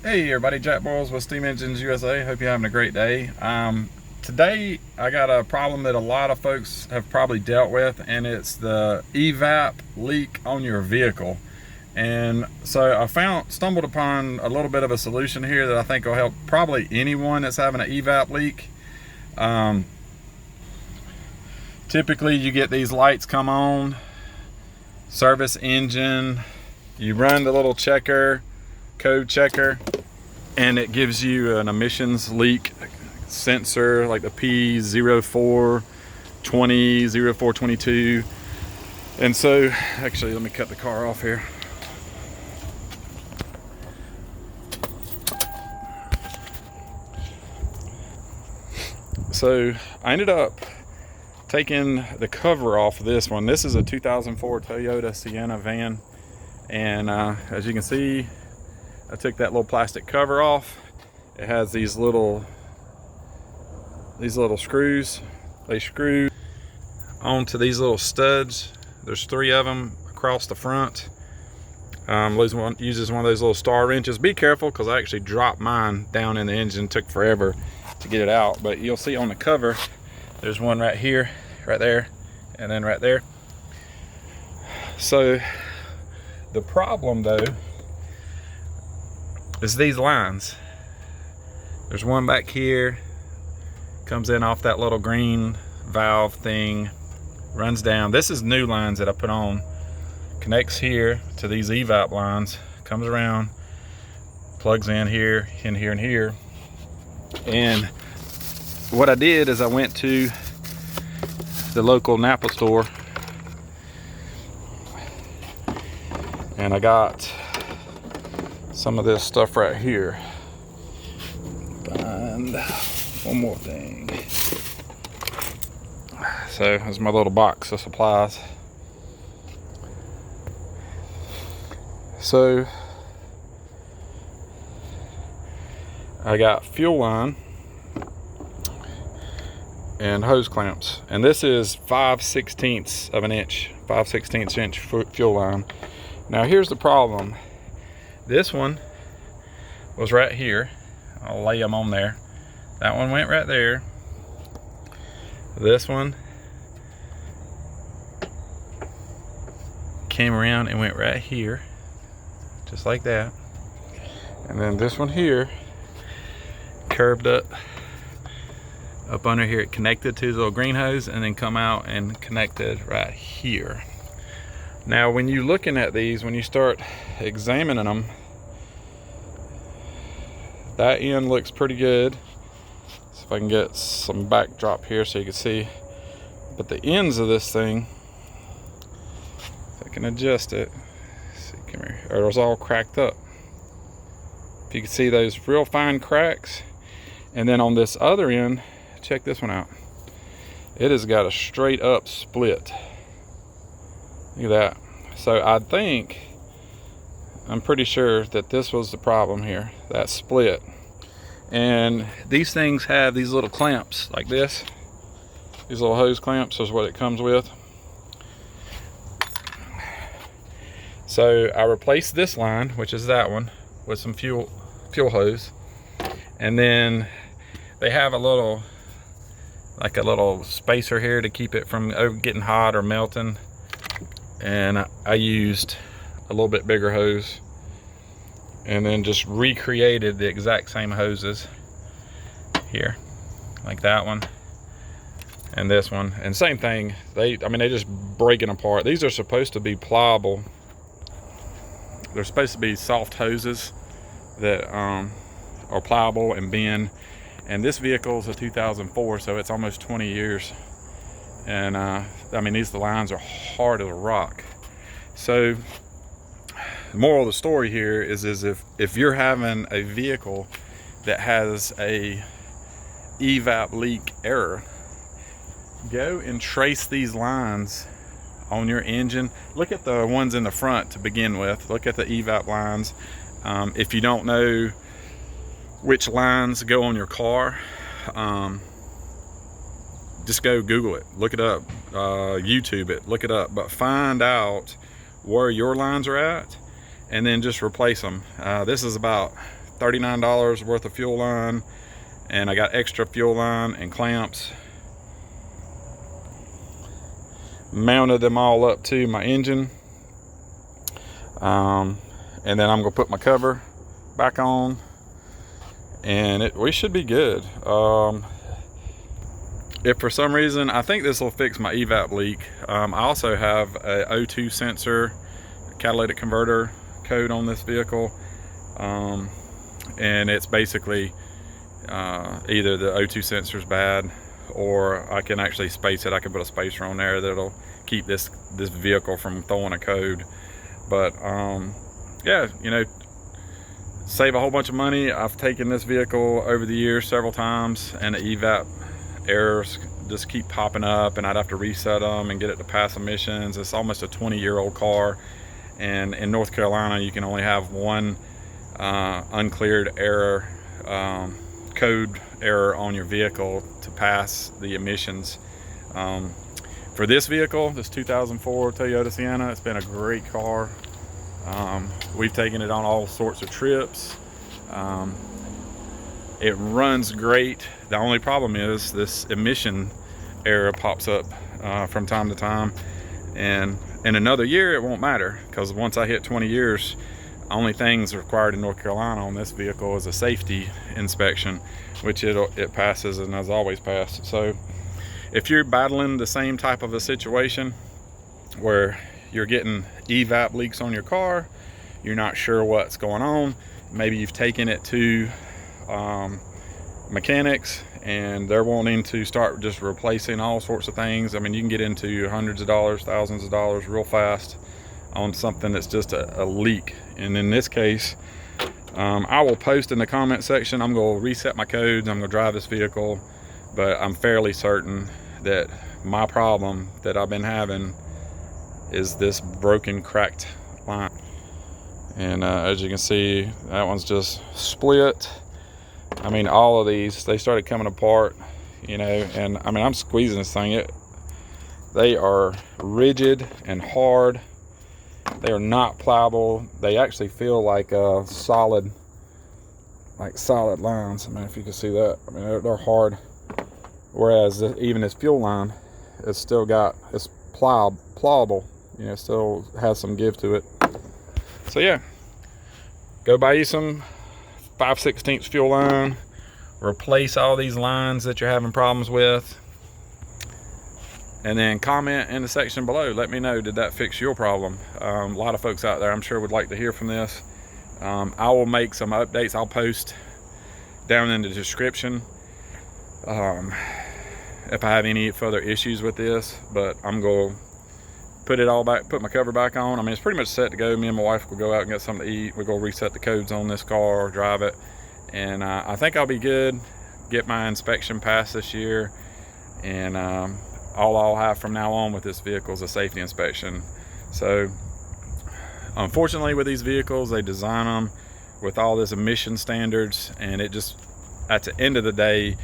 Hey everybody, Jack Boyles with Steam Engines USA. Hope you're having a great day. Today I got a problem that a lot of folks have probably dealt with, and it's the EVAP leak on your vehicle. And so I stumbled upon a little bit of a solution here that I think will help probably anyone that's having an EVAP leak. Typically you get these lights come on, service engine, you run the little code checker, and it gives you an emissions leak sensor like the P0442 Evaporative. And so actually, let me cut the car off here. So I ended up taking the cover off of this one. This is a 2004 Toyota Sienna van, and as you can see, I took that little plastic cover off. It has these little screws. They screw onto these little studs. There's 3 of them across the front. Uses one of those little star wrenches. Be careful, because I actually dropped mine down in the engine. It took forever to get it out, but you'll see on the cover there's one right here, right there, and then right there. So the problem though is these lines. There's one back here, comes in off that little green valve thing, runs down. This is new lines that I put on, connects here to these EVAP lines, comes around, plugs in here, in here, and here. And what I did is I went to the local Napa store and I got some of this stuff right here. Find one more thing. So there's my little box of supplies. So I got fuel line and hose clamps, and this is 5/16 of an inch, 5/16 inch fuel line. Now here's the problem. This one was right here. I'll lay them on there. That one went right there. This one came around and went right here, just like that. And then this one here curved up under here. It connected to the little green hose and then come out and connected right here. Now when you're looking at these, when you start examining them, that end looks pretty good. So if I can get some backdrop here so you can see. But the ends of this thing, if I can adjust it, see, come here, it was all cracked up. If you can see those real fine cracks. And then on this other end, check this one out. It has got a straight up split. Look at that. So I'm pretty sure that this was the problem here, that split. And these things have these little clamps like this. These little hose clamps is what it comes with. So I replaced this line, which is that one, with some fuel hose. And then they have a little spacer here to keep it from getting hot or melting. And I used a little bit bigger hose and then just recreated the exact same hoses here, like that one and this one, and same thing. They just breaking apart. These are supposed to be pliable. They're supposed to be soft hoses that are pliable and bend. And this vehicle is a 2004, so it's almost 20 years. And the lines are hard as a rock. So the moral of the story here is if you're having a vehicle that has a EVAP leak error, go and trace these lines on your engine. Look at the ones in the front to begin with. Look at the EVAP lines. If you don't know which lines go on your car, just go Google it, look it up, YouTube it, look it up, but find out where your lines are at and then just replace them. This is about $39 worth of fuel line, and I got extra fuel line and clamps. Mounted them all up to my engine, and then I'm gonna put my cover back on, and we should be good. If for some reason, I think this will fix my evap leak. I also have a O2 sensor catalytic converter code on this vehicle, and it's basically either the O2 sensor is bad, or I can actually space it. I can put a spacer on there that'll keep this vehicle from throwing a code. But yeah, you know, save a whole bunch of money. I've taken this vehicle over the years several times, and the evap errors just keep popping up, and I'd have to reset them and get it to pass emissions. It's almost a 20-year-old car, and in North Carolina you can only have one uncleared error, code error on your vehicle to pass the emissions. For this vehicle, this 2004 Toyota Sienna, it's been a great car. We've taken it on all sorts of trips. It runs great. The only problem is this emission error pops up from time to time, and in another year it won't matter, because once I hit 20 years, only things required in North Carolina on this vehicle is a safety inspection, which it passes and has always passed. So if you're battling the same type of a situation where you're getting evap leaks on your car, you're not sure what's going on, maybe you've taken it to mechanics and they're wanting to start just replacing all sorts of things. I mean, you can get into hundreds of dollars, thousands of dollars real fast on something that's just a leak. And in this case, I will post in the comment section. I'm going to reset my codes. I'm going to drive this vehicle, but I'm fairly certain that my problem that I've been having is this broken, cracked line. And as you can see, that one's just split. I mean, all of these, they started coming apart, you know, and I mean, I'm squeezing this thing. They are rigid and hard. They are not pliable. They actually feel like solid lines. I mean, if you can see that, I mean, they're hard. Whereas even this fuel line, it's pliable, you know, still has some give to it. So yeah, go buy you some 5/16 fuel line, replace all these lines that you're having problems with, and then comment in the section below. Let me know, did that fix your problem? A lot of folks out there, I'm sure, would like to hear from this. I will make some updates. I'll post down in the description if I have any further issues with this, but I'm going to put it all back, put my cover back on. I mean, it's pretty much set to go. Me and my wife will go out and get something to eat. We'll go reset the codes on this car, drive it, and I think I'll be good. Get my inspection passed this year, and all I'll have from now on with this vehicle is a safety inspection. So unfortunately, with these vehicles, they design them with all this emission standards, and it just, at the end of the day,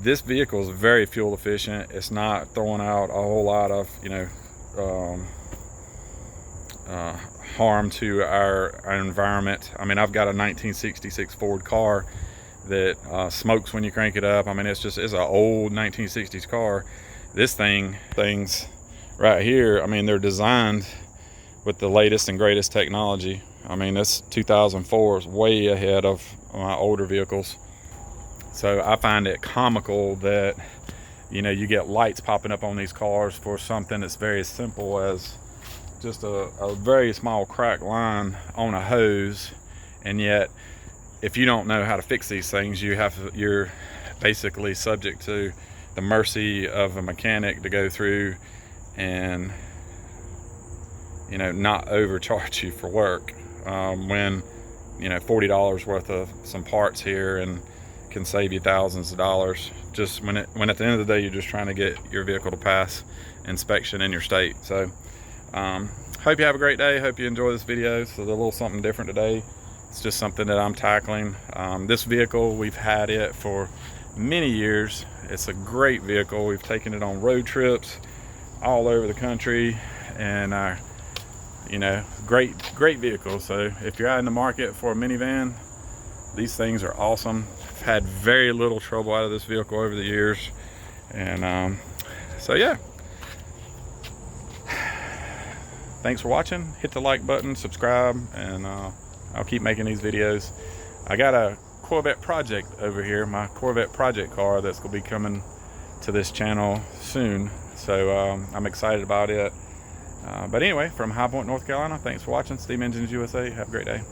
this vehicle is very fuel efficient. It's not throwing out a whole lot of, you know, harm to our environment. I mean, I've got a 1966 Ford car that smokes when you crank it up. I mean, it's an old 1960s car. Things right here, I mean, they're designed with the latest and greatest technology. I mean, this 2004 is way ahead of my older vehicles. So I find it comical that, you know, you get lights popping up on these cars for something that's very simple as just a very small crack line on a hose, and yet if you don't know how to fix these things, you're basically subject to the mercy of a mechanic to go through and, you know, not overcharge you for work, when, you know, $40 worth of some parts here and can save you thousands of dollars, just when at the end of the day you're just trying to get your vehicle to pass inspection in your state. So hope you have a great day. Hope you enjoy this video. It's a little something different today. It's just something that I'm tackling. This vehicle, we've had it for many years. It's a great vehicle. We've taken it on road trips all over the country, and you know, great vehicle. So if you're out in the market for a minivan, These things are awesome. I've had very little trouble out of this vehicle over the years. And so yeah, thanks for watching. Hit the like button, subscribe, and I'll keep making these videos. I got a Corvette project over here, my Corvette project car, that's gonna be coming to this channel soon. So I'm excited about it. But anyway, from High Point, North Carolina, thanks for watching. Steam Engines USA. Have a great day.